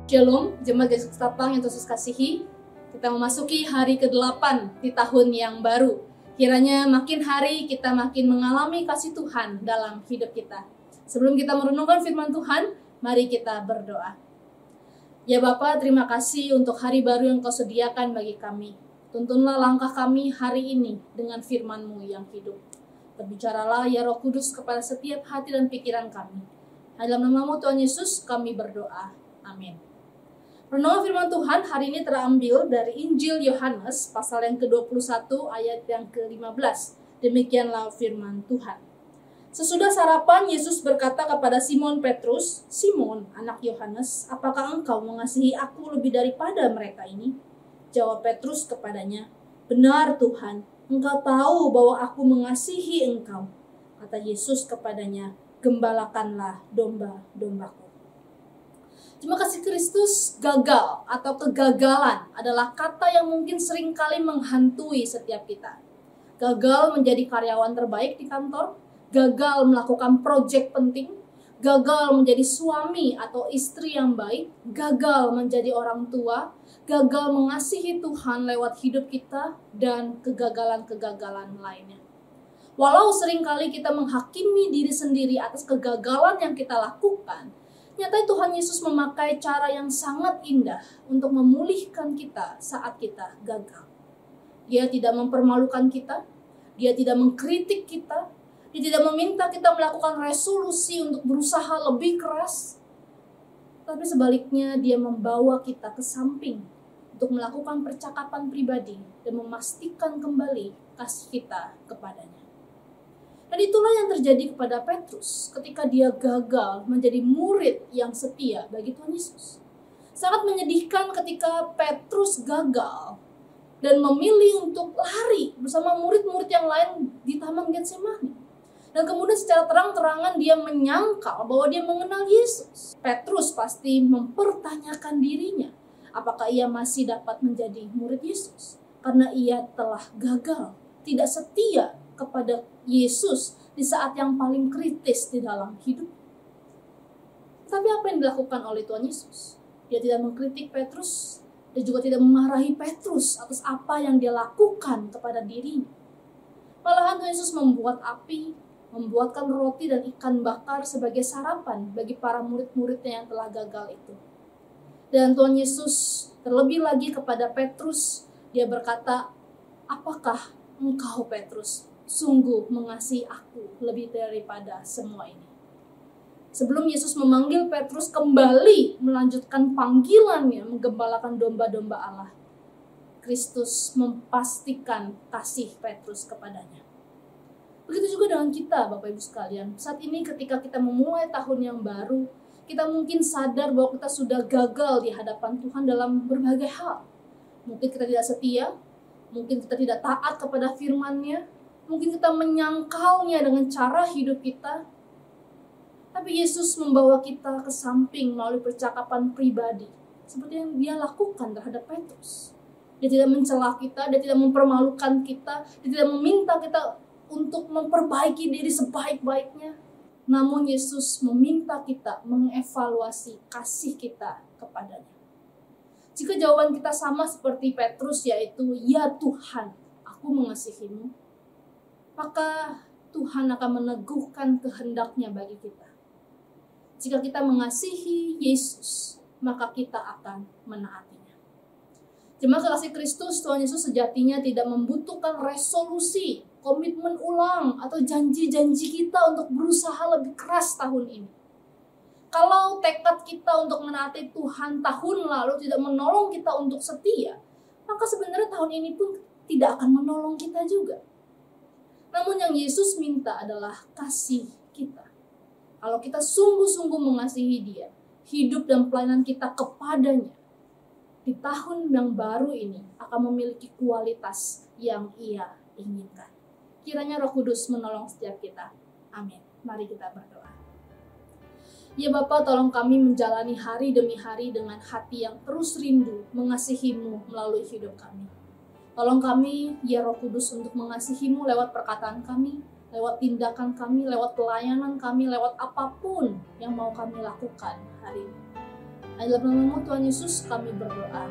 Shalom, jemaat Yesus Tapang yang Yesus kasihi. Kita memasuki hari ke-8 di tahun yang baru. Kiranya makin hari kita makin mengalami kasih Tuhan dalam hidup kita. Sebelum kita merenungkan firman Tuhan, mari kita berdoa. Ya Bapa, terima kasih untuk hari baru yang Kau sediakan bagi kami. Tuntunlah langkah kami hari ini dengan firman-Mu yang hidup. Berbicaralah ya Roh Kudus kepada setiap hati dan pikiran kami. Dalam nama-Mu Tuhan Yesus kami berdoa. Amin. Renungan firman Tuhan hari ini terambil dari Injil Yohanes pasal yang ke-21 ayat yang ke-15. Demikianlah firman Tuhan. Sesudah sarapan, Yesus berkata kepada Simon Petrus, "Simon, anak Yohanes, apakah engkau mengasihi aku lebih daripada mereka ini?" Jawab Petrus kepadanya, "Benar Tuhan, engkau tahu bahwa aku mengasihi engkau." Kata Yesus kepadanya, "Gembalakanlah domba-dombaku." Cuma kasih Kristus, gagal atau kegagalan adalah kata yang mungkin seringkali menghantui setiap kita. Gagal menjadi karyawan terbaik di kantor, gagal melakukan proyek penting, gagal menjadi suami atau istri yang baik, gagal menjadi orang tua, gagal mengasihi Tuhan lewat hidup kita, dan kegagalan-kegagalan lainnya. Walau seringkali kita menghakimi diri sendiri atas kegagalan yang kita lakukan, nyatanya Tuhan Yesus memakai cara yang sangat indah untuk memulihkan kita saat kita gagal. Dia tidak mempermalukan kita, Dia tidak mengkritik kita, Dia tidak meminta kita melakukan resolusi untuk berusaha lebih keras. Tapi sebaliknya Dia membawa kita ke samping untuk melakukan percakapan pribadi dan memastikan kembali kasih kita kepadanya. Dan itulah yang terjadi kepada Petrus ketika dia gagal menjadi murid yang setia bagi Tuhan Yesus. Sangat menyedihkan ketika Petrus gagal dan memilih untuk lari bersama murid-murid yang lain di Taman Getsemani. Dan kemudian secara terang-terangan dia menyangkal bahwa dia mengenal Yesus. Petrus pasti mempertanyakan dirinya, apakah ia masih dapat menjadi murid Yesus? Karena ia telah gagal, tidak setia kepada Yesus di saat yang paling kritis di dalam hidup. Tapi apa yang dilakukan oleh Tuhan Yesus? Dia tidak mengkritik Petrus, dia juga tidak memarahi Petrus atas apa yang dia lakukan kepada dirinya. Malahan Tuhan Yesus membuat api, membuatkan roti dan ikan bakar sebagai sarapan bagi para murid-muridnya yang telah gagal itu. Dan Tuhan Yesus terlebih lagi kepada Petrus, dia berkata, "Apakah engkau Petrus sungguh mengasihi aku lebih daripada semua ini?" Sebelum Yesus memanggil Petrus kembali melanjutkan panggilannya menggembalakan domba-domba Allah, Kristus memastikan kasih Petrus kepadanya. Begitu juga dengan kita, Bapak Ibu sekalian. Saat ini ketika kita memulai tahun yang baru, kita mungkin sadar bahwa kita sudah gagal di hadapan Tuhan dalam berbagai hal. Mungkin kita tidak setia, mungkin kita tidak taat kepada firman-Nya, mungkin kita menyangkalnya dengan cara hidup kita. Tapi Yesus membawa kita ke samping melalui percakapan pribadi, seperti yang Dia lakukan terhadap Petrus. Dia tidak mencela kita, Dia tidak mempermalukan kita, Dia tidak meminta kita untuk memperbaiki diri sebaik-baiknya. Namun Yesus meminta kita mengevaluasi kasih kita kepadanya. Jika jawaban kita sama seperti Petrus, yaitu, "Ya Tuhan, aku mengasihimu," maka Tuhan akan meneguhkan kehendaknya bagi kita. Jika kita mengasihi Yesus, maka kita akan menaatinya. Jemaat kekasih Kristus, Tuhan Yesus sejatinya tidak membutuhkan resolusi, komitmen ulang, atau janji-janji kita untuk berusaha lebih keras tahun ini. Kalau tekad kita untuk menaati Tuhan tahun lalu tidak menolong kita untuk setia, maka sebenarnya tahun ini pun tidak akan menolong kita juga. Namun yang Yesus minta adalah kasih kita. Kalau kita sungguh-sungguh mengasihi Dia, hidup dan pelayanan kita kepadanya di tahun yang baru ini akan memiliki kualitas yang Ia inginkan. Kiranya Roh Kudus menolong setiap kita. Amin. Mari kita berdoa. Ya Bapa, tolong kami menjalani hari demi hari dengan hati yang terus rindu mengasihi-Mu melalui hidup kami. Tolong kami, ya Roh Kudus, untuk mengasihi-Mu lewat perkataan kami, lewat tindakan kami, lewat pelayanan kami, lewat apapun yang mau kami lakukan hari ini. Dalam nama-Mu Tuhan Yesus kami berdoa.